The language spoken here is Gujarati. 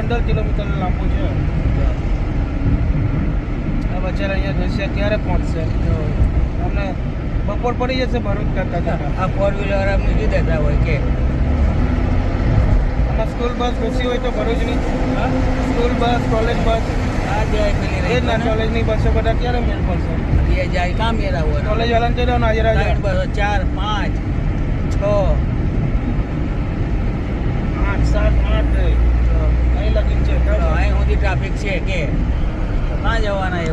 15 કિલોમીટર લાંબુ છે. આ બચારા અહીંયા જશે ક્યારે પહોંચશે? અમને બપોર પડી જશે ભરૂચ કરતા જતા. આ 4-વ્હીલર આમ મૂકી દેતા હોય કે આમાં સ્કૂલ બસ ઘૂસી હોય તો ભરૂચની સ્કૂલ બસ કોલેજ બસ આ જાય પેલી એ જ ના કોલેજની બસો બધા ક્યારે મેળ પડશે? એ જાય કામ મેળા હોય કોલેજ વાળાને કહી દો ને આજે રાજા 4, 5, 6 8, 7, 8 અહીં લગીન છે. અહીં સુધી ટ્રાફિક છે કે ક્યાં જવાના એ